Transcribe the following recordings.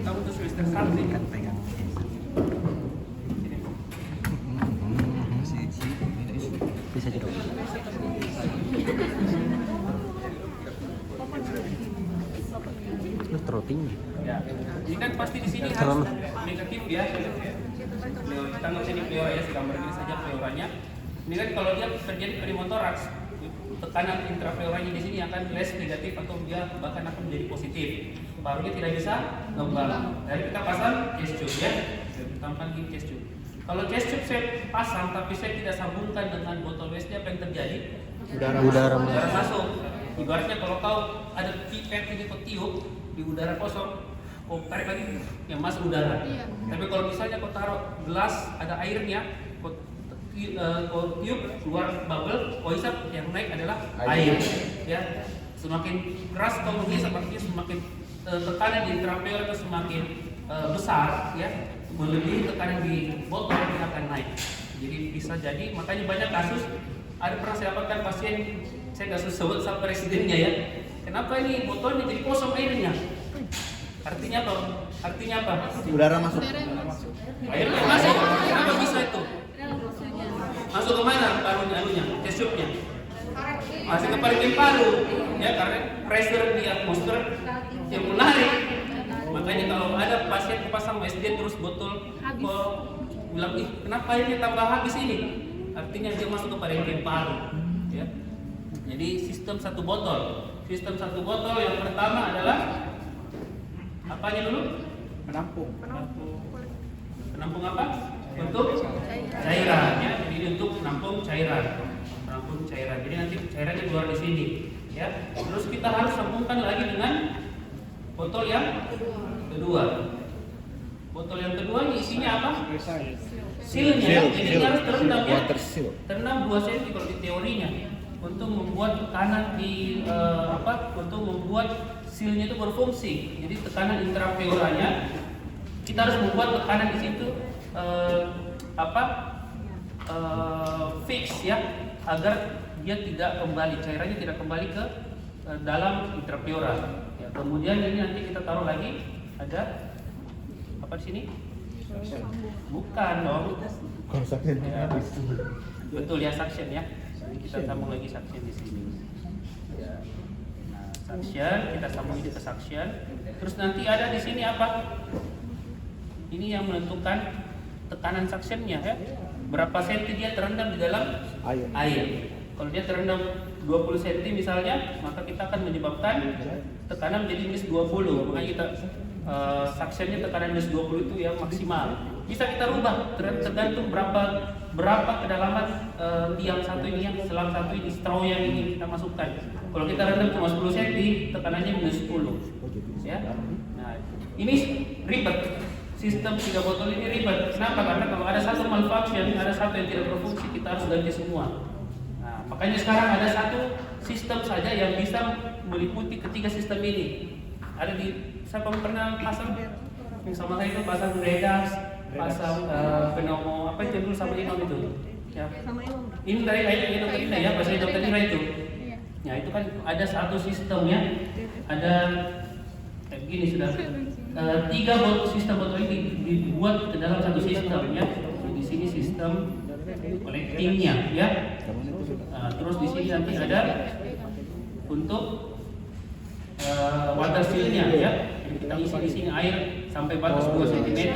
Kamu tuh semester 1 ini. Kan pegang. Bisa jadi. Lu terlalu tinggi. Ya. Ini kan pasti di sini harus negatif ya. Kita nggak usah di pleura ya, gambar ini saja pleuranya. Ini kan kalau dia terjadi pneumotoraks, tekanan intrapleuranya di sini akan less negatif atau dia bahkan akan menjadi positif. Parunya tidak bisa ngembang. Jadi kita pasang chest tube ya. Tampilkan gini chest tube. Kalau chest tube saya pasang tapi saya tidak sambungkan dengan botol WSD, apa yang terjadi? Udara Masuk. Ibaratnya kalau kau ada pipet ini kau tiup di udara kosong, kau tarik lagi yang masuk udara. Iya. Tapi kalau misalnya kau taruh gelas ada airnya, kau tiup keluar bubble, kau hisap yang naik adalah air. Ya, semakin keras kau menghisap, artinya semakin tekanan di intrapleural itu semakin besar, ya, melebihi tekanan di botol dia akan naik. Jadi bisa jadi, makanya banyak kasus. Ada pernah saya dapatkan pasien, saya nggak sebut sama presidennya ya. Kenapa ini botolnya jadi kosong airnya? Artinya apa? Artinya apa? Udara masuk. Airnya masuk. Kenapa bisa itu? Masuk ke mana parunya, test tube-nya? Masuk ke paru paru. Ya, karena pressure di atmosfer yang menarik. Makanya kalau ada pasien pasang WSD terus botol kok bilang, ih kenapa ini tambah habis ini? Artinya dia masuk ke parenkim paru. Ya. Jadi sistem satu botol. Sistem satu botol yang pertama adalah apanya dulu? Penampung apa? Untuk cairan. Ya. Jadi ini untuk menampung cairan. Jadi nanti cairannya keluar di sini. Ya. Terus kita harus sambungkan lagi dengan botol yang kedua. Botol yang kedua ini isinya apa? Silnya. Jadi dia harus terendam ya. Terendam 2 cm kalau di teorinya untuk membuat tekanan di untuk membuat silnya itu berfungsi. Jadi tekanan intrapleuranya kita harus membuat tekanan di situ fix ya, agar dia tidak kembali, cairannya tidak kembali ke dalam intrapleural. Ya, kemudian ini nanti kita taruh lagi ada apa di sini? Bukan dong. Ya, betul ya, suction ya. Jadi kita sambung lagi suction di sini. Ya. Nah, suction kita sambung ini ke suction. Terus nanti ada di sini apa? Ini yang menentukan tekanan suctionnya ya. Berapa senti dia terendam di dalam air. Kalau dia terendam 20 cm misalnya, maka kita akan menyebabkan tekanan menjadi minus 20. Makanya kita suctionnya tekanan minus 20 itu yang maksimal. Bisa kita rubah tergantung berapa kedalaman tiang satu ini, yang selang satu ini, straw yang ingin kita masukkan. Kalau kita rendam cuma 10 cm, tekanannya minus 10. Ya. Nah, ini ribet. Sistem 3 botol ini ribet. Kenapa? Karena kalau ada satu malfunction, ada satu yang tidak berfungsi, kita harus ganti semua. Nah, makanya sekarang ada satu sistem saja yang bisa meliputi ketiga sistem ini. Ada di, siapa pernah pasang yang sama saya itu pasang redas, pasang pneumo, apa itu dulu sama inom itu? Ya. Ini dari inom tadi ya, bahasa inom tadi itu. Ya itu kan ada satu sistemnya, ada kayak begini sudah. 3 sistem botol ini dibuat ke dalam satu sistem ya. Di sini sistem collectingnya ya. Terus di sini nanti ada untuk water seal-nya ya. Jadi kita isi di sini air sampai batas 2 cm.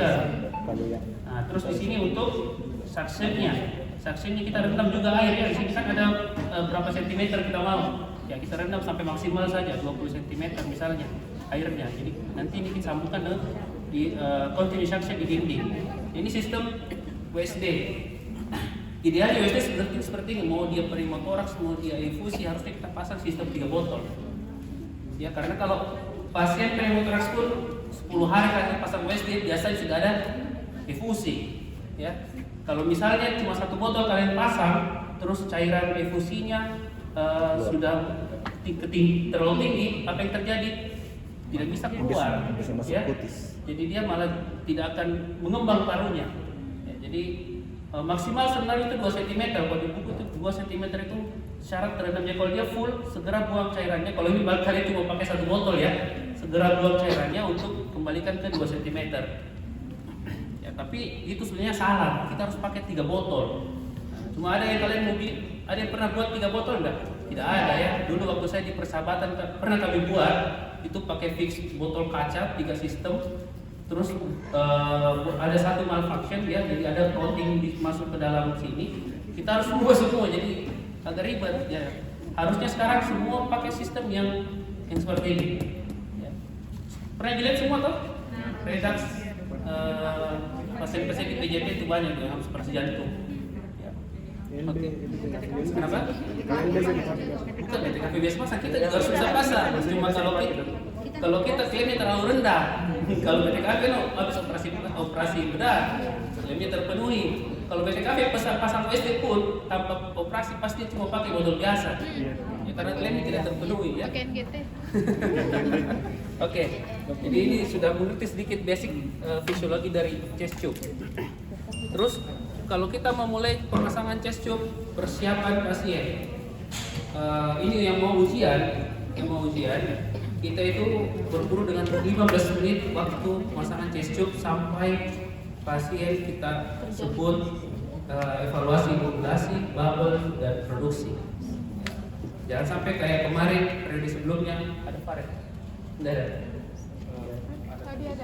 Nah, terus di sini untuk suction-nya. Suction-nya kita rendam juga air ya. Di sini kan ada berapa sentimeter kita mau. Ya kita rendam sampai maksimal saja 20 cm misalnya airnya. Jadi nanti ini kita sambungkan di continuous suction di dinding. Ini sistem WSD. Idealnya WSD seperti ini, mau dia pneumotoraks, mau dia infusi, harusnya kita pasang sistem 3 botol. Ya karena kalau pasien pneumotoraks pun 10 hari kali pasang WSD biasanya sudah ada infusi. Ya kalau misalnya cuma 1 botol kalian pasang, terus cairan infusinya sudah terlalu tinggi, apa yang terjadi? Tidak bisa keluar, ya. Jadi dia malah tidak akan mengembang parunya. Ya, jadi maksimal sebenarnya itu 2 cm. Kalau di buku itu 2 cm itu syarat terendamnya. Kalau dia full, segera buang cairannya. Kalau ini kalian cuma pakai 1 botol ya, segera buang cairannya untuk kembali kembalikan ke 2 cm. Ya, tapi itu sebenarnya salah. Kita harus pakai 3 botol. Cuma ada yang kalian mau ada yang pernah buat 3 botol enggak? Tidak ada ya. Dulu waktu saya di persahabatan pernah kami buat itu pakai fix botol kaca 3 sistem. Terus ada satu malfunction ya, jadi ada coating masuk ke dalam sini. Kita harus ubah semua, jadi agak ribet ya. Harusnya sekarang semua pakai sistem yang seperti ini. Ya. Pernah dilihat semua toh? Redax pasien-pasien di PJP itu banyak yang harus operasi jantung. Ya. Oke. Kenapa? Bukan BTKP biasa pasang, kita juga harus bisa pasang. Cuma kalau kita klaimnya terlalu rendah, kalau BTKP habis operasi bedah, klaimnya terpenuhi. Kalau BTKP pasang OSD pun tanpa operasi pasti cuma pakai botol biasa. Ya, karena klaimnya tidak terpenuhi ya. Pakai NGT. Oke. Jadi ini sudah mengerti sedikit basic fisiologi dari chest tube. Terus kalau kita memulai pemasangan chest tube, persiapan pasien. Ini yang mau ujian, kita itu berburu dengan 15 menit waktu pemasangan chest tube sampai pasien kita sebut evaluasi populasi, bubble, dan produksi. Jangan sampai kayak kemarin periode sebelumnya ada paret. Tidak ada.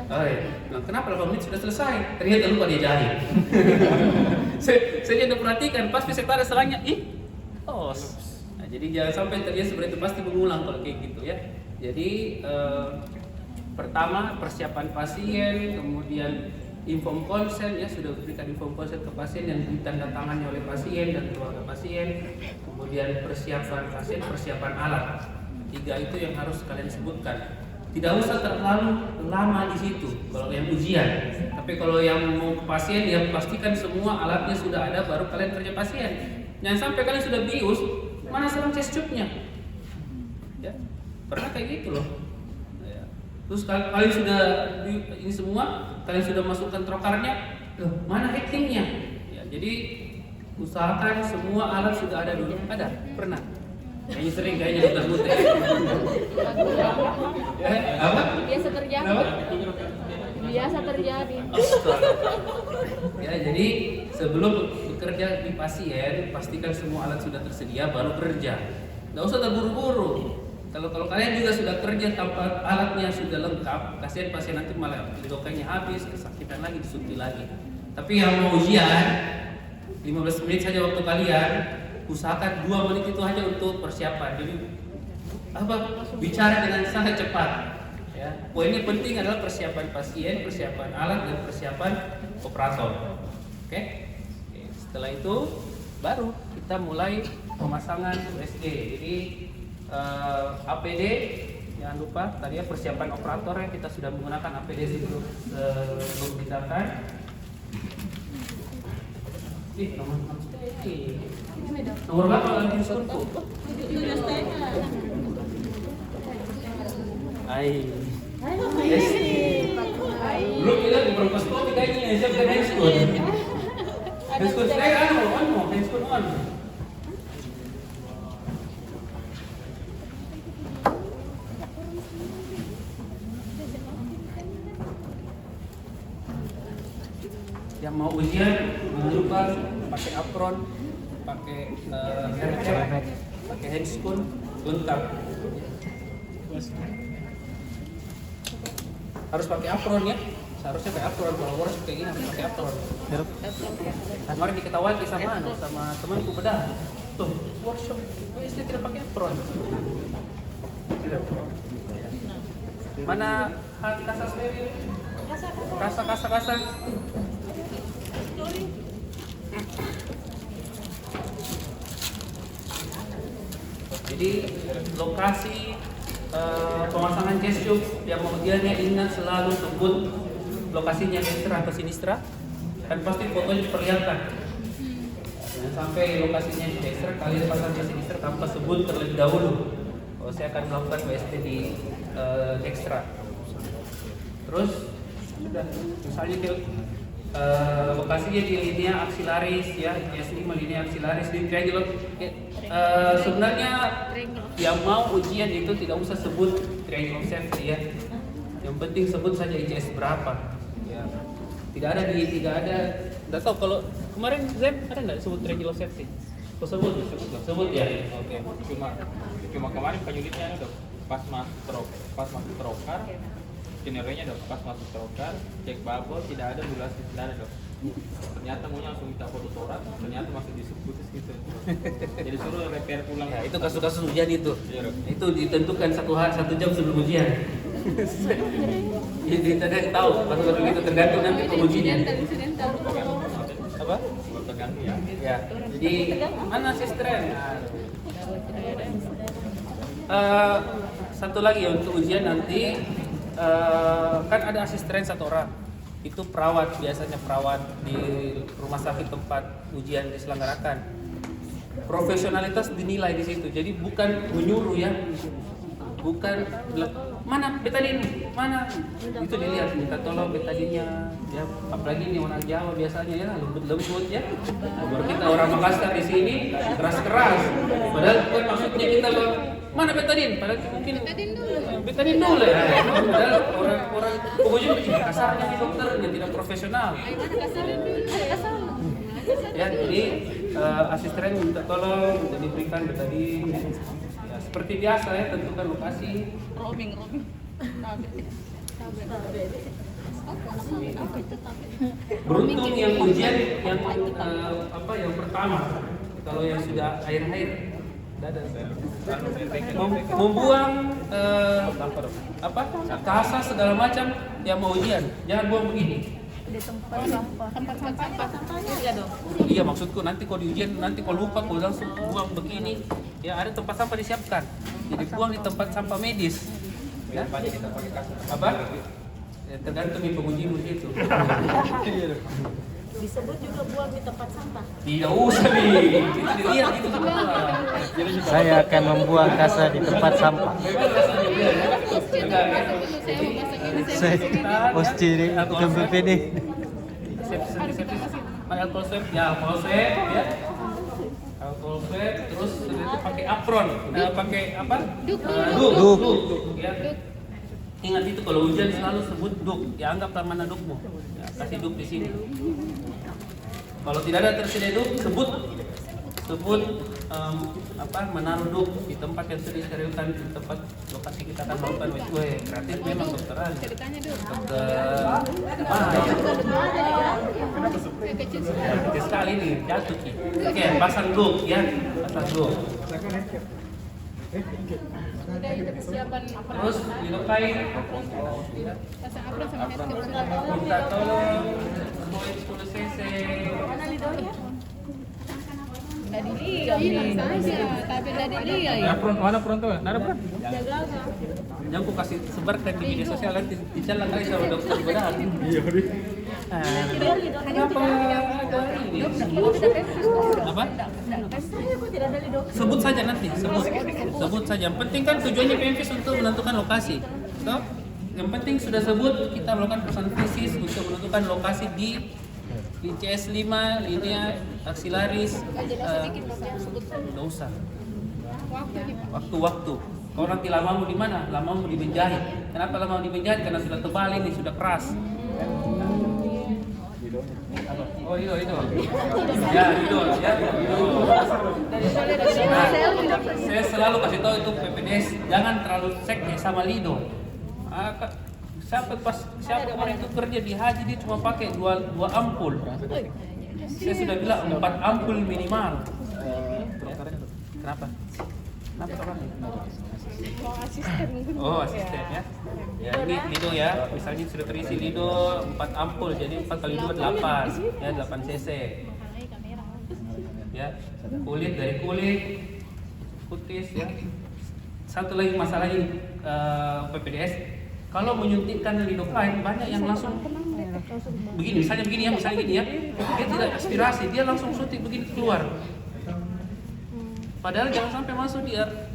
Oh iya. Nah, kenapa 8 menit sudah selesai? Ternyata lupa dia jahit. saya jadi perhatikan pas saya taruh selangnya, Nah, jadi jangan sampai terjadi seperti itu, pasti mengulang kalau kayak gitu ya. Jadi pertama persiapan pasien, kemudian inform consent ya, sudah berikan inform consent ke pasien yang ditandatangani oleh pasien dan keluarga pasien. Kemudian persiapan pasien, persiapan alat. 3 itu yang harus kalian sebutkan. Tidak usah terlalu lama di situ kalau yang ujian. Tapi kalau yang mau ke pasien ya pastikan semua alatnya sudah ada baru kalian kerja pasien. Jangan sampai kalian sudah bius, mana sekarang chest tube-nya? Ya. Pernah kayak gitu loh. Ya. Terus kalian sudah ini semua, kalian sudah masukkan trokarnya, mana hacking-nya? Ya, jadi usahakan semua alat sudah ada dulu. Ada? Pernah? Kayaknya sering kayaknya muter-muter. Apa? Biasa terjadi. Biasa terjadi. Ya, jadi sebelum bekerja di pasien, pastikan semua alat sudah tersedia baru kerja. Nggak usah terburu-buru. Kalau kalian juga sudah kerja tanpa alatnya sudah lengkap, kasihan pasien nanti malah lidokanya habis, kesakitan lagi, disuntik lagi. Tapi yang mau ujian, 15 menit saja waktu kalian, usahakan 2 menit itu hanya untuk persiapan. Jadi bicara dengan sangat cepat. Ya. Poinnya penting adalah persiapan pasien, persiapan alat, dan persiapan operator. Oke? Setelah itu baru kita mulai pemasangan USG. Jadi APD jangan lupa tadi ya, persiapan operatornya kita sudah menggunakan APD sebelum tindakan. Nomor berapa lagi diskonku? 7,5. Belum bilang bronkoskopi kayaknya siap kan handskun. Handskun saya handskun on. Yang mau ujian jangan lupa pakai apron, pakai hairnet, pakai handskun lengkap. Harus pakai apron ya. Seharusnya pakai apron, kalau harus kayak gini harus pakai apron. Kemarin diketawain sama temanku bedah. Tuh, workshop dia tidak pakai apron. Mana kasa steril? Kasa. Jadi lokasi pemasangan chest tube yang kemudiannya ingat selalu sebut lokasinya Dextra atau Sinistra, kan pasti fotonya diperlihatkan. Jangan sampai lokasinya di Dextra kalian pasang ke Sinistra tanpa sebut terlebih dahulu. Oh, saya akan melakukan WST di Dextra. Terus sudah misalnya lokasinya di linea aksilaris ya, IS5 linea aksilaris di triangle. Sebenarnya yang mau ujian itu tidak usah sebut triangle of safety ya. Yang penting sebut saja ICS berapa. Ya. Tidak ada, nggak tahu kalau kemarin Zen ada nggak sebut regular safety? Kau sebut ya. Oke, cuma kemarin penyulitnya udah pas masuk trokar, skenernya udah pas masuk trokar, cek bubble tidak ada, durasi tidak ada dok. Ternyata maunya langsung minta foto torak, ternyata masih disebut gitu. Jadi suruh repair pulang. Ya, itu kasus-kasus ujian itu. Iya, Dok. Itu ditentukan 1 jam sebelum ujian. Jadi tidak tahu kasus-kasus itu tergantung nanti pengujinya. Apa? Tergantung ya. Ya. Jadi mana asisten? Satu lagi untuk ujian nanti kan ada asisten 1 orang. Itu perawat, biasanya perawat di rumah sakit tempat ujian diselenggarakan. Profesionalitas dinilai di situ. Jadi bukan menyuruh ya. Bukan mana betadin, mana itu dilihat, minta tolong betadinnya ya, apalagi ini orang Jawa biasanya ya lembut-lembut ya. Baru kita orang Makassar di sini keras-keras. Padahal bukan maksudnya kita mana betadin, padahal mungkin betadin dulu ya. Padahal orang pokoknya kasarnya di dokternya tidak profesional. Ya, jadi asisten minta tolong, minta diberikan betadin. Ya, seperti biasa ya, tentukan lokasi. Roaming. Beruntung yang ujian yang yang pertama. Kalau yang sudah akhir-akhir membuang kasa segala macam yang mau ujian, jangan buang begini. Di tempat sampahnya ya dong. Iya, maksudku nanti kau di ujian, nanti kau lupa kau langsung buang begini. Ya, ada tempat sampah disiapkan. Jadi buang di tempat sampah medis. Ya? Apa? Ya, tergantung pengujimu itu. Disebut juga buang di tempat sampah. Tidak usah nih. Itu dilihat itu semua. Saya akan membuang kasa di tempat sampah. Saya posti di akun BPD. Alcohol swab, ya alcohol swab, ya. Alcohol swab, terus itu pakai apron, pakai apa? Duk. Ya. Ingat itu kalau hujan selalu sebut duk, ya anggaplah mana dukmu. Ya, kasih duk di sini. Kalau tidak ada tersedia duk, sebut menaruh duk di tempat yang sudah disterilkan, di tempat lokasi kita akan melakukan wes. Kreatif memang dokteran. Kecil sekali nih, jatuh ki. Oke, pasang duk ya, pasang duk. Terus dilukai. Minta tolong. Poin 10 cc. Tadi lihat tapi tadi lihat. Mana pronto? Nada pron? Yang aku kasih sebarkan di media sosial nanti dijalan kali sama dokter benar. Iya, kenapa ada ini? Apa? Sebut saja nanti, sebut saja. Yang penting kan tujuannya PMVIS untuk menentukan lokasi. So, yang penting sudah sebut, kita melakukan pesan fisis untuk menentukan lokasi di CS 5, linea aksilaris. Nggak usah. Waktu. Kau nanti lamamu di mana? Lamamu di menjahit. Kenapa lamamu di menjahit? Karena sudah tebal ini, sudah keras. Oh itu. Ya itu. Nah, saya selalu kasih tahu itu PPDS, jangan terlalu seknya sama lido. Siapa kemarin itu kerja di haji dia cuma pakai dua ampul. Saya sudah bilang 4 ampul minimal. Kenapa kabar? Oh asisten ya. Ya ini lido ya. Misalnya sudah terisi lido 4 ampul, jadi 4 kali 2 8. Ya 8 cc. Ya kulit dari kulit, kutis ya. Satu lagi masalah ini PPDS. Kalau menyuntikkan lidocaine banyak yang langsung begini, misalnya gini ya, dia tidak aspirasi, dia langsung suntik begini keluar. Padahal jangan sampai masuk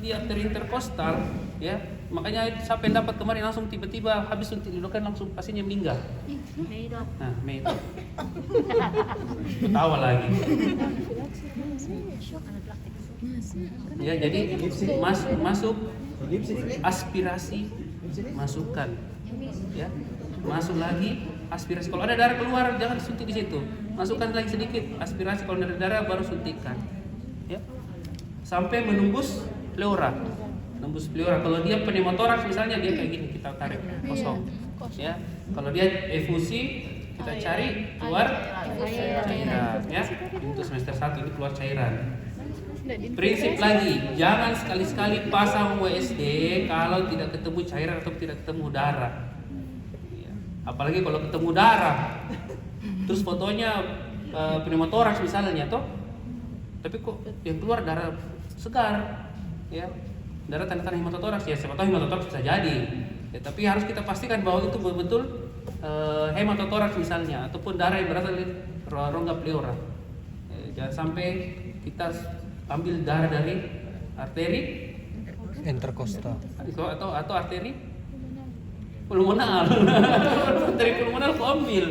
di arteri interkostal, ya. Makanya siapa yang dapat kemarin langsung tiba-tiba habis suntik lidocaine langsung pasiennya meninggal. Nah, itu. Ketawa lagi. Ya, jadi masuk aspirasi masukkan ya. Masuk lagi aspirasi. Kalau ada darah keluar jangan suntik di situ. Masukkan lagi sedikit aspirasi. Kalau ada darah baru suntikkan. Ya. Sampai menembus pleura. Nembus pleura. Kalau dia pneumotoraks misalnya dia kayak gini, kita tarik kosong. Ya. Kalau dia efusi kita cari keluar cairan. Ya. Untuk semester 1 ini keluar cairan. Prinsip lagi, jangan sekali-sekali pasang USD kalau tidak ketemu cairan atau tidak ketemu darah. Ya. Apalagi kalau ketemu darah, terus fotonya pneumotoraks misalnya toh, tapi kok yang keluar darah segar, ya darah tanda-tanda hematotoraks, ya siapa tahu hematotoraks bisa jadi. Ya, tapi harus kita pastikan bahwa itu betul-betul hematotoraks misalnya, ataupun darah yang berasal dari rongga pleura. Jangan sampai kita ambil darah dari arteri Interkostal. atau arteri pulmonal. Arteri pulmonal aku ambil.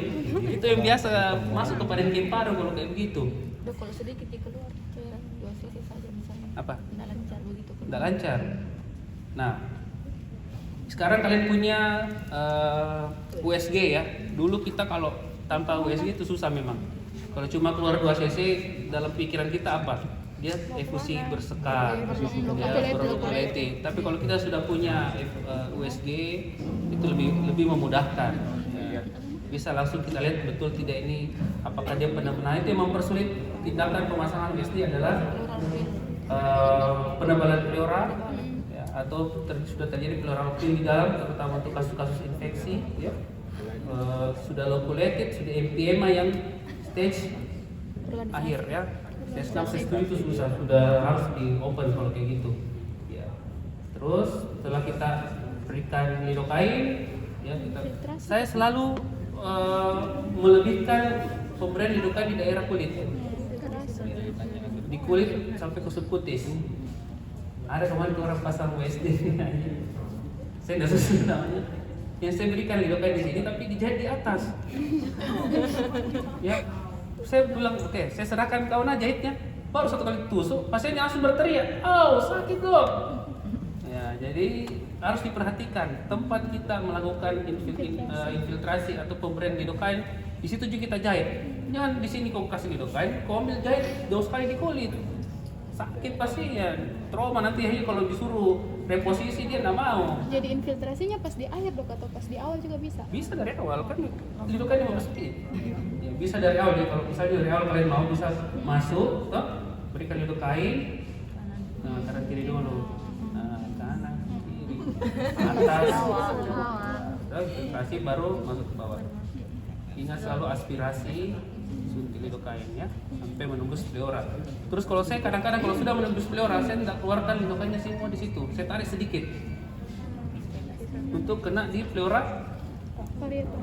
Itu yang biasa masuk ke parenkim paru kalau kayak begitu. Dok, kalau sedikit keluar cairan 2 cc saja misalnya. Apa? Nggak lancar begitu. Nggak lancar. Nah, sekarang kalian punya USG ya. Dulu kita kalau tanpa USG itu susah memang. Kalau cuma keluar 2 cc dalam pikiran kita apa? Dia efusi bersekat, dia berlokuleti. Tapi kalau kita sudah punya USG itu lebih memudahkan. Ya. Bisa langsung kita lihat betul tidak ini apakah dia benar-benar. Itu yang mempersulit tindakan pemasangan USG adalah penebalan pleura ya, atau sudah terjadi pleura di dalam, terutama untuk kasus-kasus infeksi ya. Sudah loculated, sudah emphysema yang stage akhir ya. Stage 6, stage 7 itu sudah harus di open kalau kayak gitu ya. Terus setelah kita berikan lidocaine ya, saya selalu melebihkan pemberian lidocaine di daerah kulit ya. Di kulit sampai ke subkutis. Ada kemarin orang pasang USD saya nggak sesuai namanya, yang saya berikan lidocaine di sini tapi dijahit di atas ya. Saya bilang, oke, saya serahkan kawan aja jahitnya. Baru 1 kali tusuk, pasiennya langsung berteriak, "Oh, sakit dok!" Ya, jadi harus diperhatikan tempat kita melakukan infiltrasi atau pemberian lidocaine. Di situ juga kita jahit. Jangan di sini kau kasih lidocaine, kau ambil jahit jauh sekali di kulit. Sakit pasien, trauma nanti akhirnya kalau disuruh reposisi dia nggak mau. Jadi infiltrasinya pas di akhir dok atau pas di awal juga bisa? Bisa dari awal kan lidocaine 15 menit. Ya, bisa dari awal ya, kalau misalnya dari awal kalian mau bisa masuk, toh, berikan lidocaine. Nah, kanan kiri dulu. Nah, kanan kiri. Atas. Infiltrasi baru masuk ke bawah. Ingat selalu aspirasi suntik lidocaine ya sampai menembus pleura. Terus kalau saya kadang-kadang kalau sudah menembus pleura, saya tidak keluarkan lidocaine semua di situ. Saya tarik sedikit untuk kena di pleura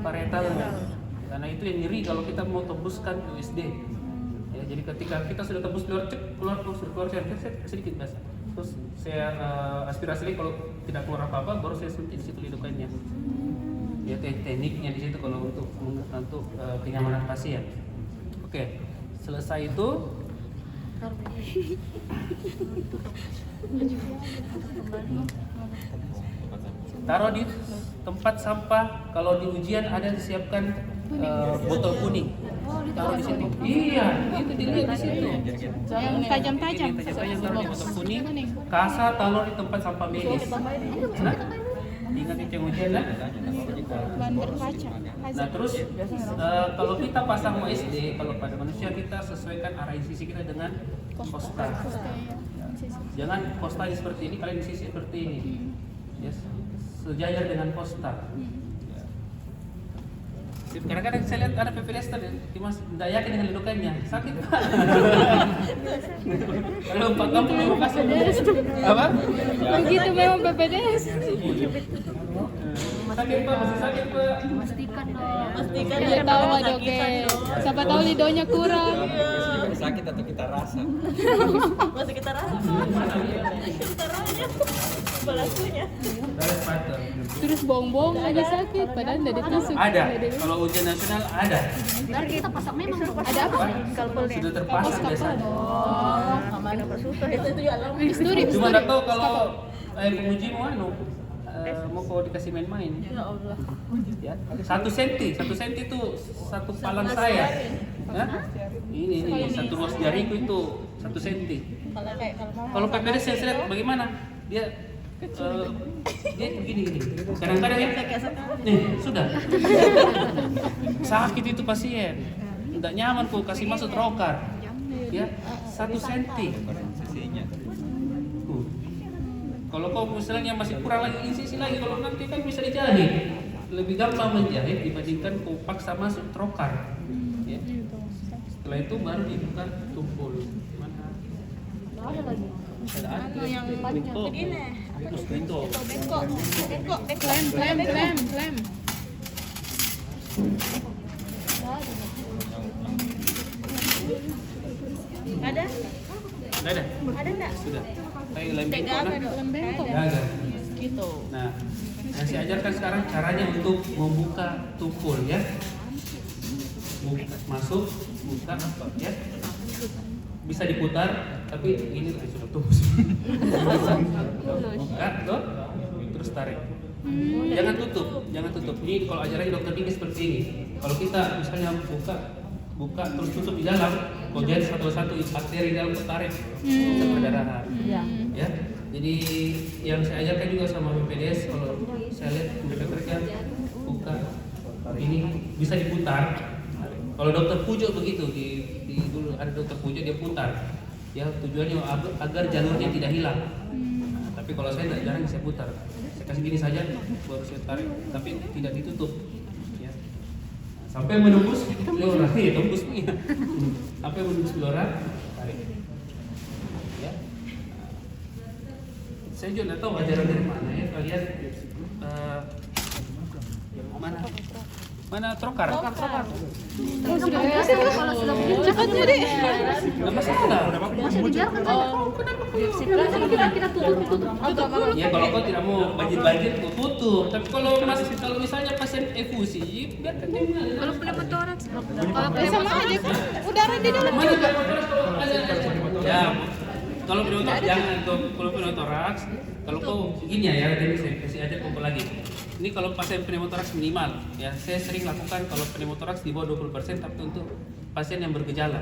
parietalnya. Karena itu yang nyeri kalau kita mau tembuskan USD. Ya, jadi ketika kita sudah tembus pleura, cek keluar sedikit basah. Terus saya aspirasi lagi, kalau tidak keluar apa-apa baru saya suntik di situ lidocaine-nya. Ya, tekniknya di situ kalau untuk kenyamanan pasien. Oke, selesai itu taruh di tempat sampah. Kalau di ujian ada disiapkan botol kuning. Taruh di situ. Iya, itu dilihat di situ. Yang tajam-tajam. Tajam-tajam taruh di botol kuning. Kasa taruh di tempat sampah medis. Nah, ingat itu yang ujian kan? Bahan berkaca. Nah terus kalau kita pasang USD, kalau pada manusia kita sesuaikan arah insisi kita dengan kosta. Jangan kostanya seperti ini, kalian insisi seperti ini. Yes. Sejajar dengan kosta. Kadang-kadang saya lihat ada PPDS tadi, Mas tidak yakin dengan lidocaine-nya, sakit pak. Kalau 4 kampung mau kasih apa? Begitu memang PPDS. Sakit pak, masih sakit pak. Pastikan dong. Pastikan Siapa tahu Pak Doke. Siapa tahu lidonya kurang. Sakit atau kita rasa? Masih kita rasa. Kita rasa. Balasnya. Terus bohong-bohong aja sakit, padahal udah ditusuk. Ada, kalau ujian nasional ada. Ntar kita pasang memang Ada apa? Kalkulnya. Sudah terpasang biasanya. Oh, aman apa susah itu ya alam. Isturi. Cuma nggak tahu kalau penguji mau mau kau dikasih main-main. Ya Allah. Ya, 1 senti itu satu palang saya. Hah? Ini satu ruas jariku itu 1 senti. Kalau PPD saya lihat bagaimana dia dia begini. Kadang-kadang ya, nih sudah sakit itu pasien, tidak nyaman kok kasih masuk trokar, ya 1 senti. Kalau kau misalnya masih kurang lagi insisi lagi, kalau nanti kan bisa dijahit, lebih gampang menjahit dibandingkan kau paksa masuk trokar. Ya. Setelah itu baru dibuka tumpul. Mana? Ada lagi. Ada yang bengkok. begini. Terus bengkok. Bengkok. Lem. Ada? Ada? Ada enggak? Sudah. Kayak lem bengkok. Lem bengkok. Ada. Gitu. Nah, yang saya ajarkan sekarang caranya untuk membuka tumpul ya. Masuk, buka, ya. Bisa diputar, tapi ini sudah tembus. Buka, loh, terus tarik. Jangan tutup. Ini kalau ajarannya dokter gigi seperti ini. Kalau kita misalnya buka terus tutup di dalam, kalau jahit satu-satu bakteri dalam tarik, bisa perdarahan. Ya. Jadi yang saya ajarkan juga sama BPDS, kalau saya lihat mereka kerja buka ini bisa diputar. Kalau dokter Pujo begitu di dulu ada dokter Pujo dia putar, ya tujuannya agar jalurnya tidak hilang. Nah, tapi kalau saya jarang saya putar, saya kasih gini saja baru saya tarik, tapi tidak ditutup. Ya. Sampai menembus pleura, tembus nih. Sampai menembus pleura, tarik. Ya. Saya juga tidak tahu ajaran dari mana ya kalian. Mana trokar? Oh, sudah biasa. Kalau sudah begini Cepat jadi. Nggak masalah. masih dibiarkan saja. Kita tutup. Ya kalau kau tidak mau banjir kau tutup. Tapi kalau misalnya pasien efusi, biarkan dia mengalir. Kalau pneumotoraks, Sama aja. Udara di dalam. Mana pneumotoraks kalau ada? Ya, kalau pneumotoraks jangan. Kalau pneumotoraks, kalau kau gini ya, tadi saya kasih aja kau lagi. Ini kalau pasien pneumotoraks minimal, ya saya sering lakukan kalau pneumotoraks di bawah 20%, tapi untuk pasien yang bergejala.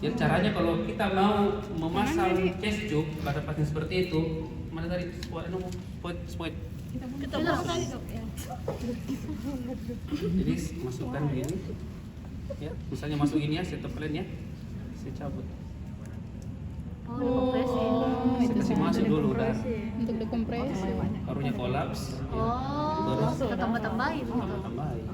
Jadi caranya kalau kita mau memasang chest tube pada pasien seperti itu, mana tadi spot. kita buka. Jadi masukkan begini, ya misalnya masuk ini ya, saya tepelin ya, saya cabut. Oh, kompresi. Saya kasih masuk dulu udah, Untuk dekompresi. barunya kolaps. Ya. Oh, kita tambah-tambahin. Tambahin.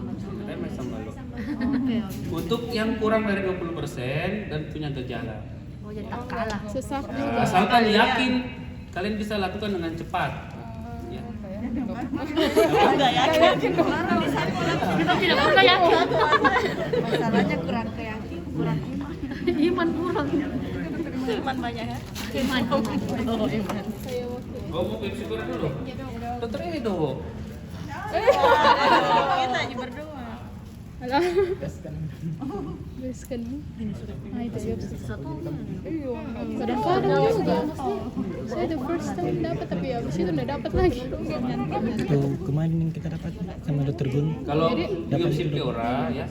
Saya masang balok. Oke. Untuk yang kurang dari 20% dan punya gejala. Oh, jadi tak kalah. Sesak juga. Asalkan yakin kalian bisa lakukan dengan cepat. Ya. Enggak yakin. Kita tidak pernah yakin. Masalahnya kurang keyakin, kurang iman. Iman kurang. Iman banyak ya. Iman. Oh, iman. Oh, mau Pepsi kurang dulu? Dokter Edo. Kita aja berdua. Alah. Beskan. Ah, itu ya. Iya. Kadang-kadang juga. Saya the first time dapat, tapi abis itu nggak dapat lagi. Itu kemarin yang kita dapat sama dokter Gun. Kalau biopsi pleura ya,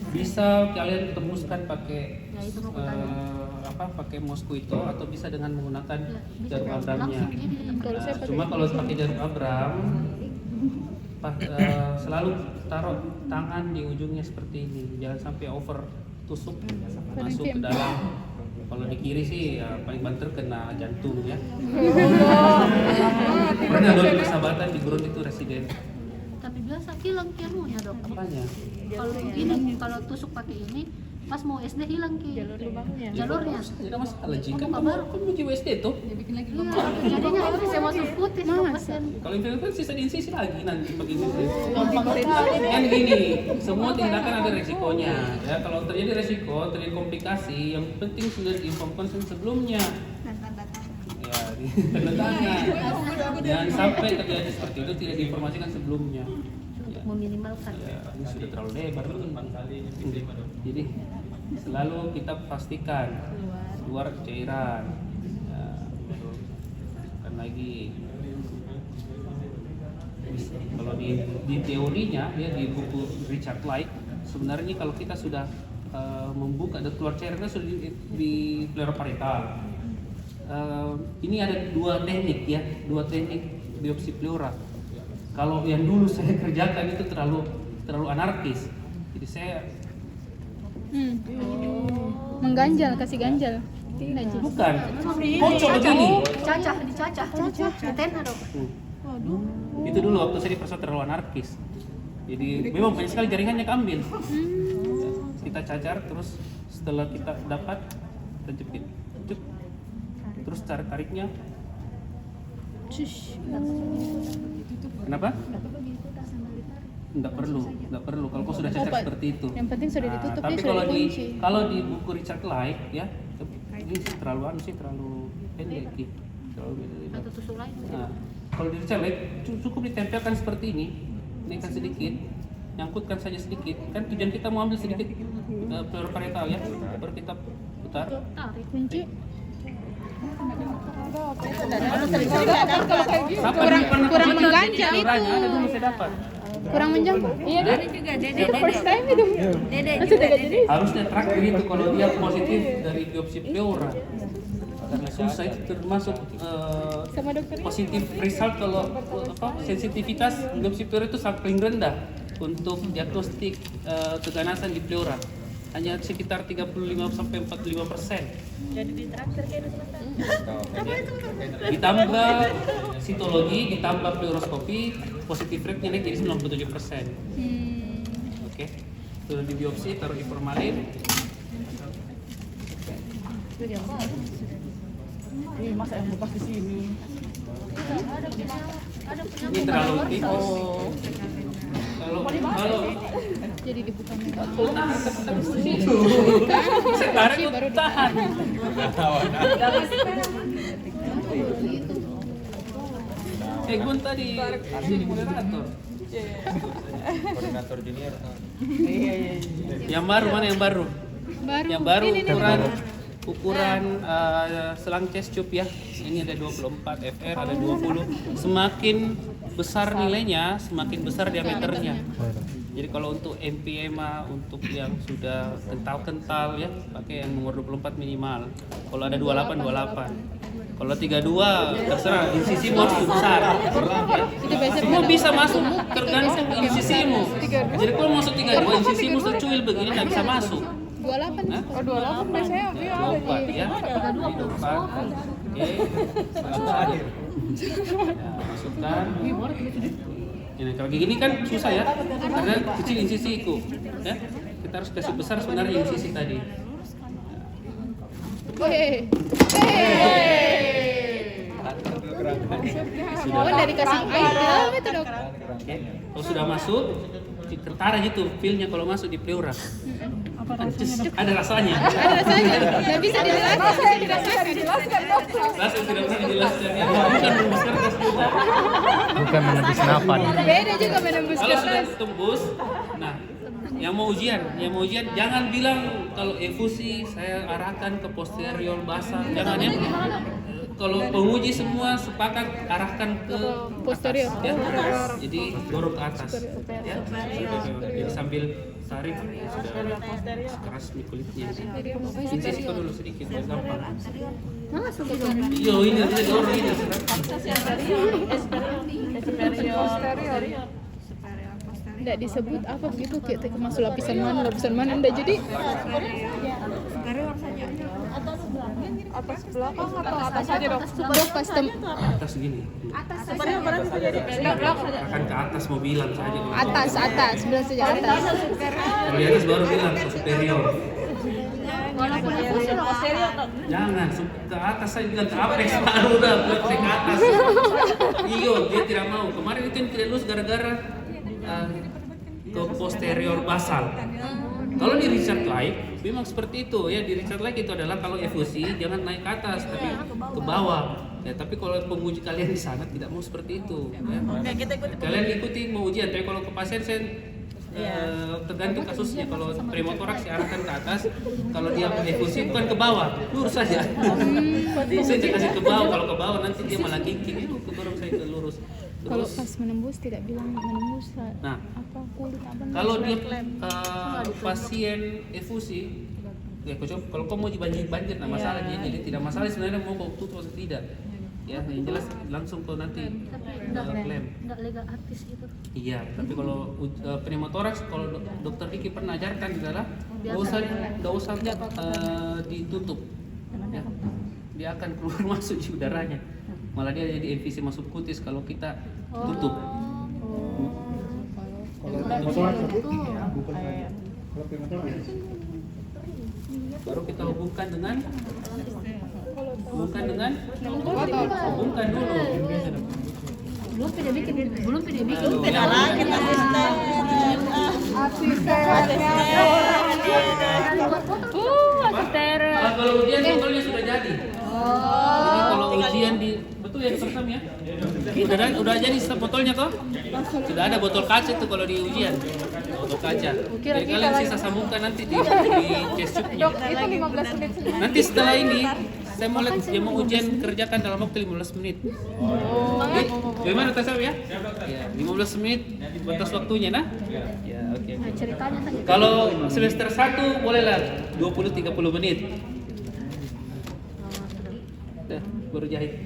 bisa kalian tembuskan pakai pakai mosquito atau bisa dengan menggunakan jarum Abramnya. Kalau saya Cuma kalau pakai jarum Abram selalu taruh tangan di ujungnya seperti ini, jangan sampai over tusuk masuk ke dalam. Kalau di kiri sih ya, paling banter kena jantung ya. Pernah ada persahabatan di Gurun itu residen. Tapi biasa hilang kianunya dok. Apanya? Kalau ini, kalau tusuk pakai ini, pas mau SD hilang ki. Jalurnya. Tidak masalah jika Kamu kamu kabar? uji WSD tuh. Iya, jadinya ini saya masuk putih sama pasien. Kalau infeksi sisa diinsisi lagi nanti begini. Kan gini, semua tindakan ada resikonya. Ya kalau terjadi resiko, terjadi komplikasi, yang penting sudah diinformasikan sebelumnya. Ya, tanda tangan. Jangan sampai terjadi seperti itu tidak diinformasikan sebelumnya. Untuk meminimalkan. Ya, ini sudah terlalu lebar. Jadi selalu kita pastikan keluar cairan. Ya, masukkan lagi. anarkis. Kalau di teorinya ya di buku Richard Light sebenarnya kalau kita sudah membuka dan keluar cairan sudah di pleura parietal. Ini ada dua teknik biopsi pleura. Kalau yang dulu saya kerjakan itu terlalu anarkis. Jadi saya Mengganjal, kasih ganjal. bukan kocok begini. Dicacah. Tena dok. Itu dulu waktu saya di persat terlalu anarkis. Jadi memang banyak sekali jaringannya keambil. Kita cacar terus setelah kita dapat kita jepit. Terus tariknya. Kenapa? Enggak perlu. Kalau kau sudah cacar seperti itu. Yang penting sudah ditutup, Tapi dia sudah dikunci. kalau di buku Richard Light ya, ini terlalu pendek gitu. Atau tusuk lain. Nah, kalau di Richard Light cukup ditempelkan seperti ini, naikkan sedikit, nyangkutkan saja sedikit. Kan tujuan kita mau ambil sedikit pleura parietal ya, baru kita putar. Kunci. Kurang mengganjal itu. Ada dulu saya dapat. Kurang menjangkau. Iya deh. Juga dede. First time itu. Dede. Harusnya terakhir itu kalau dia positif dari biopsi pleura. Karena susah itu termasuk Sama dokter. positif result kalau sensitivitas biopsi pleura itu sangat paling rendah untuk diagnostik keganasan di pleura. Hanya sekitar 35-45%. Jadi di traktir kayak Ditambah sitologi, ditambah pleuroskopi, positif rate-nya naik jadi 97%. Oke. Sudah di biopsi, taruh di formalin. Ini masa yang lepas di sini. Ini terlalu tipis. Kalau Jadi dibuka saya tarik untuk tahan. Gun tadi jadi moderator. Koordinator junior. Yang baru mana yang baru? Yang baru ukuran selang chest tube ya. Ini ada 24 FR, ada 20. Semakin besar nilainya, semakin besar diameternya. Jadi kalau untuk MPMA untuk yang sudah kental-kental ya, pakai yang nomor 24 minimal. Kalau ada 28. Kalau 32 terserah, insisimu harus besar. Semua bisa masuk tergantung insisimu. Jadi kalau masuk 32 insisimu secuil begini nggak bisa masuk. 28. Hah? Oh 28 biasanya dia ada 24 ya. 24. Oke. Masukkan. Ini kalau gini kan susah ya, karena kecil insisiku, ya. Kita harus kasih besar sebenarnya insisi tadi. Oh, dari kasih air dalam itu dok. Oke. Kalau sudah masuk, ketara gitu feel-nya kalau masuk di pleura. Ada rasanya. Ada rasanya. Nggak bisa dijelaskan. Rasa yang tidak pernah dijelaskan ya. Bukan menembus kertas juga. Bukan menembus napas. Beda juga menembus Kalau sudah kertas. tembus, nah yang mau ujian jangan bilang kalau efusi saya arahkan ke posterior basal, jangan ya. Kalau penguji semua sepakat arahkan ke Posterior. atas, ya. Jadi dorong ke atas, ya. Jadi sambil tarik sudah keras nih kulitnya. Insisi kau dulu sedikit, biar gampang. Iya ini kita dorong ini. Nggak disebut apa begitu, kita masuk lapisan mana enggak jadi. atas belakang atau atas aja dok? Dok custom Atas gini. Akan ke atas mau bilang saja. atas, bilang saja atas. Kalau di atas baru bilang ke superior. Jangan ke atas saja, bilang ke apex baru dah bilang ke atas. Iyo dia tidak mau. Kemarin itu yang tidak lulus gara-gara ke posterior basal. Kalau di Richard Light memang seperti itu ya, di Richard Light itu adalah kalau efusi jangan naik ke atas tapi ke bawah. Ya, tapi kalau penguji kalian di sana tidak mau seperti itu ya. Kalian ikuti mau ujian, tapi kalau ke pasien saya tergantung kasusnya. Kalau pneumotoraks diarahkan ke atas, kalau dia efusi bukan ke bawah, lurus saja. Saya kasih ke bawah, kalau ke bawah nanti dia malah kikik, itu dorong saya ke lurus. Kalau Terus, pas menembus tidak bilang menembus nah, apa kulit apa kalau dia klaim. pasien efusi, ya kalau kau mau banjir, nah masalah dia jadi tidak masalah sebenarnya mau kau tutup atau tidak. Ya, yang jelas langsung kau nanti klaim. Enggak legal artis gitu. Iya, tapi kalau pneumotoraks, kalau dokter Diki pernah ajarkan adalah nggak usah ditutup, ya. Dia akan keluar masuk di udaranya, malah dia jadi emfisi masuk kutis kalau kita tutup. Baru kita hubungkan dengan hubungkan dulu. Belum tidak bikin. Beda lagi kalau ujian botolnya sudah jadi. Jadi kalau ujian di betul ya Dokter Sam ya? Udah jadi botolnya toh? Sudah ada botol kaca tuh kalau di ujian. Botol kaca. Jadi kalian sisa sambungkan nanti di test tube-nya. Itu 15 menit. Nanti setelah ini saya mau lihat dia mau ujian kerjakan dalam waktu 15 menit. Gimana Dokter Sam ya? Ya, 15 menit batas waktunya nah. Ya, oke. Ceritanya tadi. Kalau semester 1 bolehlah 20-30 menit. Dah, baru jahit.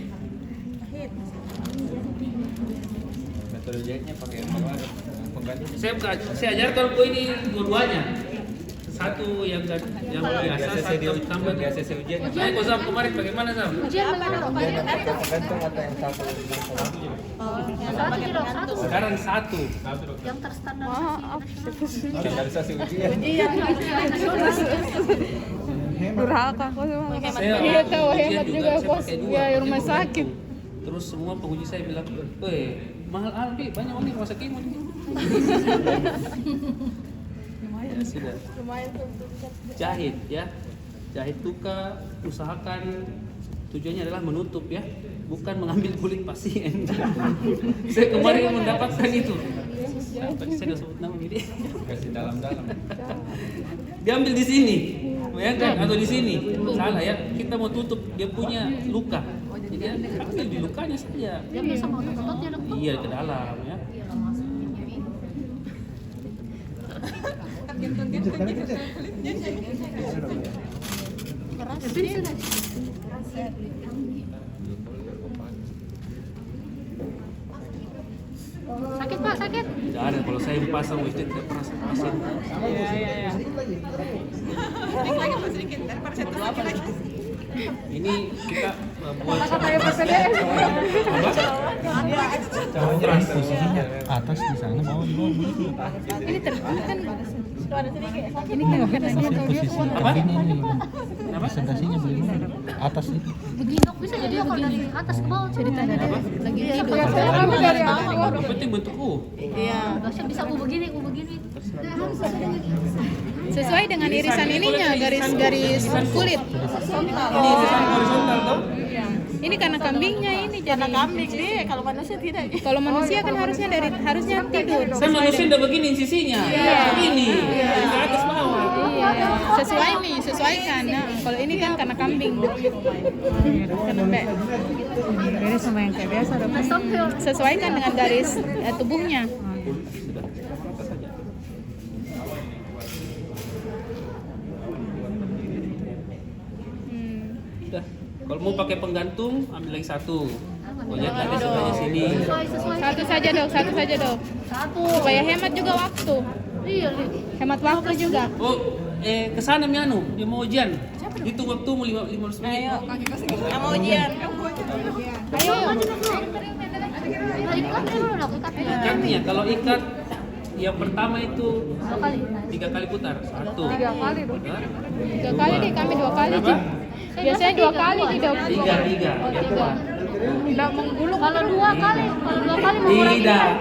Metode jahitnya pakai pengganti. Saya ajarkan kau ini dua-duanya. Satu yang biasa, satu tambah ACC ujian. Saya kau Sam kemarin bagaimana Sam? Ujian mana? Tergantung atau yang satu. Satu tidak satu. Sekarang satu. Yang terstandar. Standarisasi ujian. Durhaka kok sama. Saya Iya tahu ujian hemat juga saya kos pakai dua. biaya rumah Jadi sakit. begitu. Terus semua penguji saya bilang, mahal Aldi, banyak uang rumah sakit ini. Ya sudah. Jahit ya. Jahit luka usahakan tujuannya adalah menutup ya, bukan mengambil kulit pasien. Saya kemarin mendapatkan itu. Tadi saya udah sebut nama ini. Kasih dalam-dalam. Diambil di sini, bayangkan atau di sini. Salah ya, kita mau tutup dia punya luka. Jadi ambil di lukanya saja. Dia bisa mau otot-ototnya dong. Iya ke dalam ya. Sakit Pak, sakit. Tidak ada, kalau saya pasang widget tidak pernah saya pasang. Ini kita buat Posisinya atas di sana, bawah di bawah. Ini kan ini kan Posisi kambingnya ini. Presentasinya bagaimana? Atas itu. Begini dok, bisa jadi begini. Atas ke bawah ceritanya dia lagi tidur. Kamu dari awal. yang penting bentuk U. Biasanya bisa aku begini. sesuai dengan irisan ininya, garis-garis kulit. Ini irisan horizontal toh? Ini karena kambingnya ini jadi Kambing deh, kalau manusia tidak. kalau manusia kan harusnya tidur. Saya manusia udah begini sisinya. Begini. Dari ke atas bawah. Iya, sesuaikan. Nah, kalau ini kan karena kambing. Karena Beda sama yang kayak biasa dong. sesuaikan dengan garis tubuhnya. Sudah. Atas saja. Sudah. Kalau mau pakai penggantung, ambil lagi satu. Oh, lihat tadi sebelahnya sini. Sesuai. Satu saja dok. Satu. Supaya hemat juga waktu. Iya, Hemat waktu juga. Oh, ke sana Mianu, dia mau ujian. Hitung waktumu 15 menit. Ayo. Ikatnya, kalau ikat yang pertama itu 2 kali. 3 kali putar. 1. 3 kali dong. 2 kali deh, kami 2 kali Berapa? sih. Biasanya 2 kali di dok. 3. Enggak menggulung. Kalau 2 kali mengurangi. Tidak.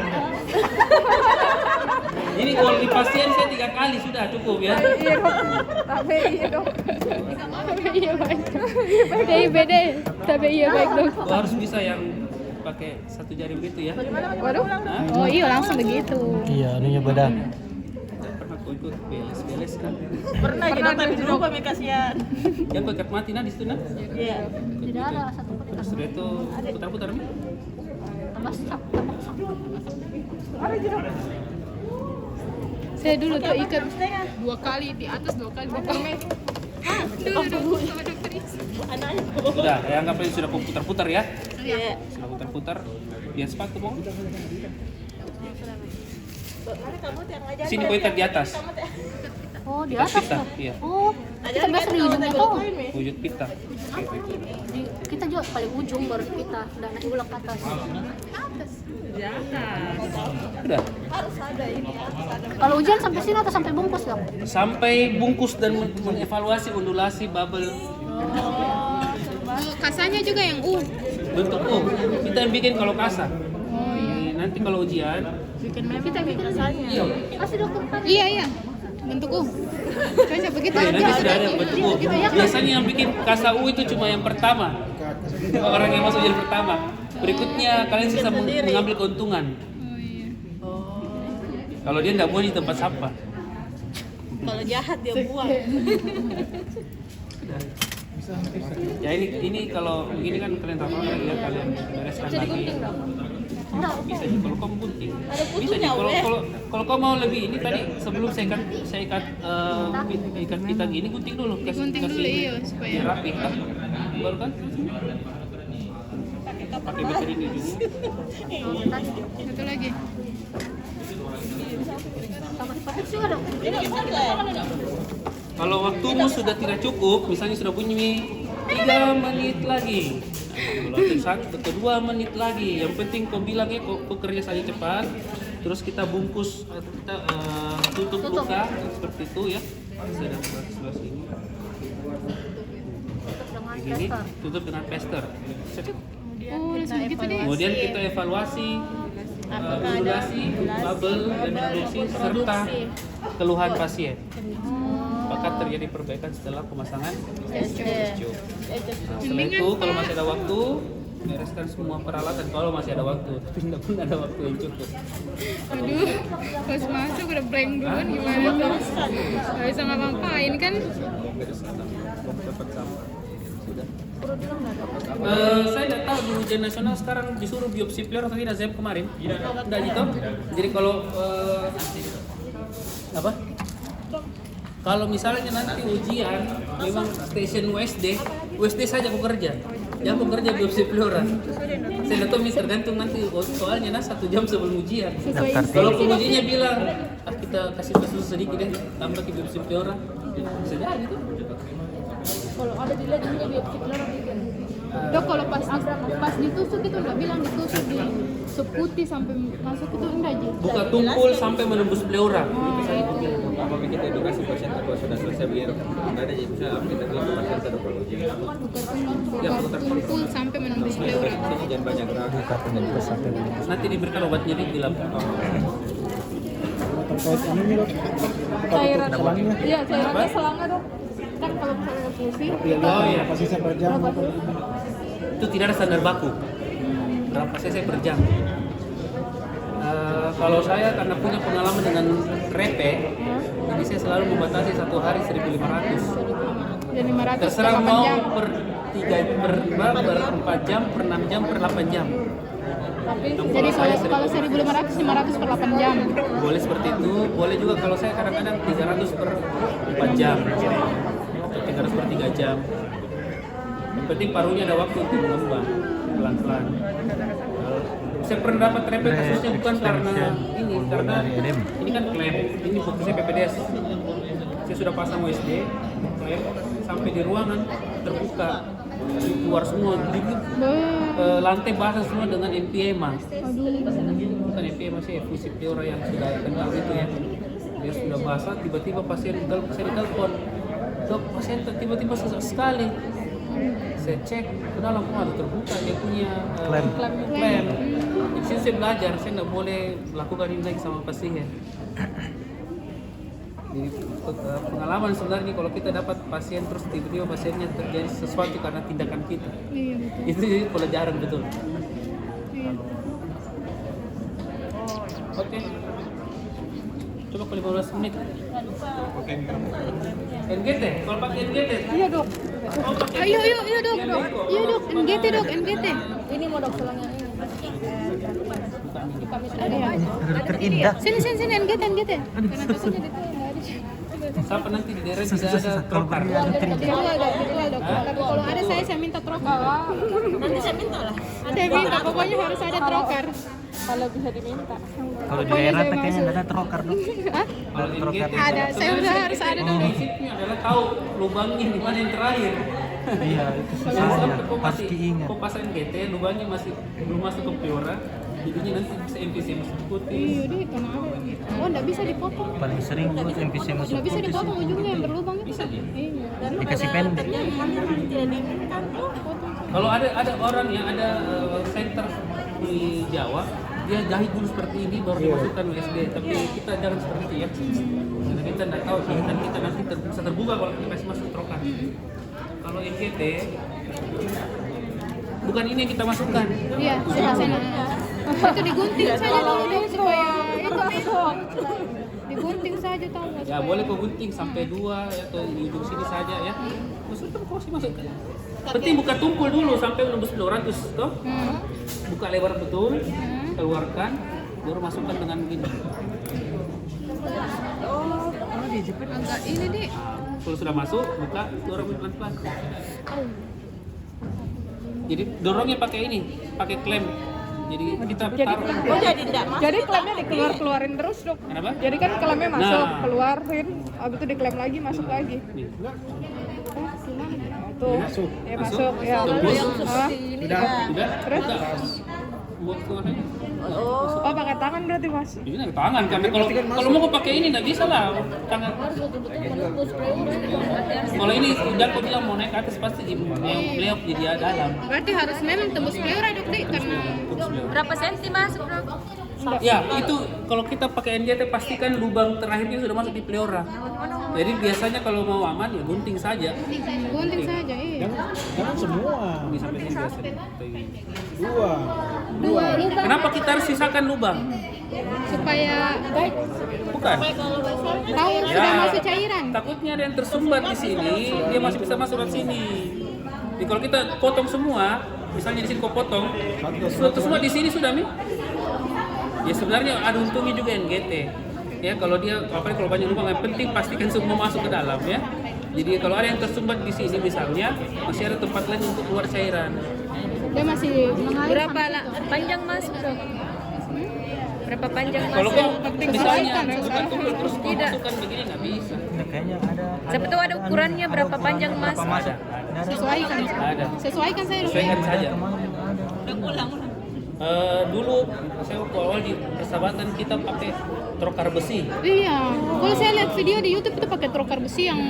Ini kalau di pasien saya 3 kali sudah cukup ya. Iya dong. Tapi iya dong. Iya baik. Beda. Tapi iya baik dok. Gua harus bisa yang pakai 1 jari begitu ya. Waduh. Hah? Oh iya langsung begitu. Iya, anunya beda. Tidak pernah kau ikut beles kan? Pernah tapi dulu kami kasihan. Yang kau ikat mati nah di situ nah. Iya. Tidak ada satu pun. Terus sudah itu putar-putar nih. Tapi tambah sakit. Saya dulu tuh ikat 2 kali di atas, 2 kali di bawah. Dulu sama dokter Isa. Sudah, ya anggap aja sudah putar-putar ya. Iya. Sudah putar-putar. Biar sepatu bong. Sini kau ikat di atas. Oh, di Ikat atas pita, tuh. iya. Oh, kita biasa di ujungnya tuh. Wujud pita. Kita juga paling ujung baru kita dan nanti ulang ke atas. Udah. Kalau ujian sampai sini atau sampai bungkus dong? Sampai bungkus dan mengevaluasi undulasi bubble Kasanya juga yang bentuk U. Kita yang bikin kalau kasa. Nanti kalau ujian, Kita bikin rasanya. iya. Kasih dokter kan. Iya. Bentuk Coba begitu. Iya, nanti sudah ada bentuk U. Biasanya yang bikin kasa U itu cuma yang pertama. Orang yang masuk ujian pertama. Berikutnya kalian bisa mengambil keuntungan. Kalau dia nggak buang di tempat sampah. Kalau jahat dia buang. Ya ini kalau begini kan kalian tahu ya kalian bereskan lagi. Bisa sih kalau kamu gunting. Bisa sih kalau kau mau lebih ini tadi sebelum saya ikat ikat pita gini gunting dulu Gunting dulu, iya, supaya biar rapi kan. Baru kan pakai baterai ini dulu. satu lagi. Sama dipakai juga dong. Kalau waktumu sudah tidak cukup, misalnya sudah bunyi 3 menit lagi, kalau kedua menit lagi, yang penting kau bilang ya kau kerja saja cepat, terus kita bungkus atau kita tutup luka seperti itu ya. Saya sebelah sini. Begini, tutup dengan plester. Oh, langsung gitu deh. Kemudian kita evaluasi undulasi, bubble, dan reduksi serta keluhan pasien. Apakah terjadi perbaikan setelah pemasangan SCU? Nah, setelah itu kalau masih ada waktu, bereskan semua peralatan kalau masih ada waktu. Tapi tidak pun ada waktu yang cukup. Aduh, pas masuk udah blank duluan gimana tuh? Gak bisa ngapa-ngapain kan? Saya tidak tahu di ujian nasional sekarang disuruh biopsi pleura atau tidak, Zem kemarin. Tidak gitu. Jadi kalau apa? Kalau misalnya nanti ujian memang stasiun USD saja aku kerja. Jangan aku kerja biopsi pleura. Saya tidak tahu tergantung nanti soalnya 1 jam sebelum ujian. Kalau pengujinya bilang kita kasih tes sedikit deh, tambah ke biopsi pleura, bisa jadi gitu. Kalau ada di lab juga biopsi pleura juga. Dok, kalau pas ditusuk itu nggak bilang ditusuk di seputih sampai masuk itu enggak Ji? Buka tumpul sampai menembus pleura. Itu saya bilang. Apa kita edukasi pasien kalau sudah selesai begini? Tidak ada bisa kita bilang ke pasien tidak perlu ujian. Buka tumpul sampai menembus pleura. Sini jangan banyak gerak. Nanti diberikan obatnya di lab. Terkait ini dok, Cairan. selangnya. Iya, cairannya selangnya dok. Kan kalau misalnya pusing, Oh iya. Apa sisa per jam? Itu tidak ada standar baku. Berapa cc per jam? Kalau saya karena punya pengalaman dengan repe, jadi saya selalu membatasi 1 hari 1.500. Dan 500 Terserah per 8 mau jam. per 4 jam, per 6 jam, per 8 jam. Jadi kalau 1.500, 500 per 8 jam. Boleh seperti itu, boleh juga kalau saya kadang-kadang 300 per 4 jam, 300 per 3 jam. Yang penting parunya ada waktu untuk mengembang pelan-pelan. Saya pernah dapat repe kasusnya bukan karena ini kan klaim, ini fokusnya PPDS. Saya sudah pasang USD, klaim sampai di ruangan terbuka, keluar semua, lantai basah semua dengan NPMA. Bukan NPMA sih, efusi pleura yang sudah kenal itu ya. Dia sudah basah, tiba-tiba pasien saya ditelepon, dok pasien tiba-tiba sesak sekali. Saya cek, kenapa langsung ada terbuka, dia punya klaim. Di sini saya belajar, saya nggak boleh melakukan ini lagi sama pasien. Jadi pengalaman sebenarnya kalau kita dapat pasien terus tiba-tiba pasiennya terjadi sesuatu karena tindakan kita. Iya betul. Itu jadi pelajaran betul. Iya. Oke. Coba kalau 15 menit. Oke. NGT, kalau pakai NGT. iya dok. Oh, pakai Ayo dok. Iya dok, NGT dok, NGT. Ini mau dok selangnya ini. Terindah. Sini NGT. Sampai nanti di daerah tidak ada trokar. Itu ada. Tapi kalau ada saya minta trokar. Nanti saya minta lah. Saya minta, pokoknya harus ada trokar. Kalau bisa diminta. Kalau di daerah tuh kayaknya nggak ada trokar dong. Kalau trokar. NGT, Ada, saya udah harus ada dulu. prinsipnya adalah tahu lubangnya di mana yang terakhir. Iya, itu Jangan susahnya. sampai kau Pasti masih ingat. kau pasang NGT, lubangnya masih belum masuk ke Piora, jadinya nanti bisa NPC masuk putih. Iya deh, kenapa? Oh, nggak bisa dipotong. Paling sering buat NPC masuk Nggak bisa putih dipotong sih. ujungnya yang berlubang itu. Bisa dia. Iya. Dikasih pendek. Terjadi hal yang tidak diinginkan tuh. Kalau ada orang yang ada center di Jawa, dia jahit dulu seperti ini baru dimasukkan USD. Tapi kita jangan seperti itu ya. Karena kita tidak tahu jahitan kita nanti bisa terbuka kalau kita kasih masuk trokan. Kalau NGT bukan ini yang kita masukkan. Iya, sebelah sana. Itu digunting saja dulu deh supaya itu masuk. Digunting saja tahu nggak? Ya boleh kau gunting sampai 2 atau di ujung sini saja ya. Terus itu kau masukkan. Penting buka tumpul dulu sampai menembus 200 toh. Buka lebar betul, keluarkan, baru masukkan dengan gini. Agak ini deh. Kalau sudah masuk, buka, dorong pelan-pelan. Jadi dorongnya pakai ini, pakai klem. Jadi kita taruh. Oh jadi tidak masuk. Jadi klaimnya dikeluarin terus dok. Kenapa? Jadi kan klaimnya masuk, Nah. keluarin, habis itu diklaim lagi, masuk lagi. Nih. Tuh, ya masuk, ya. Tembus. Hah? Tidak? Terus? Buka. Buat keluarnya. Oh, pakai tangan berarti mas? Ini pakai tangan kan. Kalau mau kau pakai ini nggak bisa lah. Tangan. Kalau ini udah kau bilang mau naik ke atas pasti beliau di dia dalam. Berarti harus memang tembus pleura dok deh karena Berapa senti masuk bro? Ya, itu kalau kita pakai NGT pastikan lubang terakhirnya sudah masuk di pleura. Jadi biasanya kalau mau aman ya gunting saja. gunting saja. Iya. Jangan semua. Ini sampai sini biasa. Dua. Dua lubang Kenapa kita harus sisakan lubang? supaya Bukan. tahu sudah masuk cairan. Takutnya ada yang tersumbat di sini, dia masih bisa masuk ke sini. Jadi kalau kita potong semua, misalnya di sini kau potong, semua di sini sudah nih. Ya sebenarnya ada untungnya juga NGT. Ya kalau dia apalagi kalau banyak lubang, yang penting pastikan semua masuk ke dalam ya. Jadi kalau ada yang tersumbat di sini misalnya, masih ada tempat lain untuk keluar cairan. Dia masih Berapa panjang masuk bro? Berapa panjang Kalau masuk? kau misalnya bukan tumpul terus kau Tidak. masukkan begini nggak bisa. Kayaknya ada. Siapa tahu ada ukurannya berapa panjang Berapa masuk? masuk? sesuaikan. Ada. Sesuaikan saya dulu. Sesuaikan saja. Kemarin ada. Dulu saya waktu awal di persahabatan kita pakai trokar besi. Iya, kalau saya lihat video di YouTube itu pakai trokar besi yang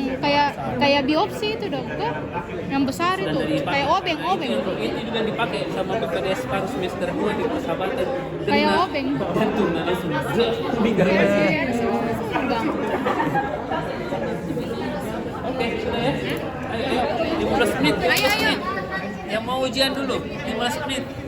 kayak biopsi itu dok, tuh yang besar itu, kayak obeng. Itu juga dipakai sama PPDS paru semester 2 di persahabatan. Kayak obeng. Jantung langsung minggat. Iya, Oke, sudah ya. Ayo, 15 menit. 15 menit. Yang mau ujian dulu, 15 menit.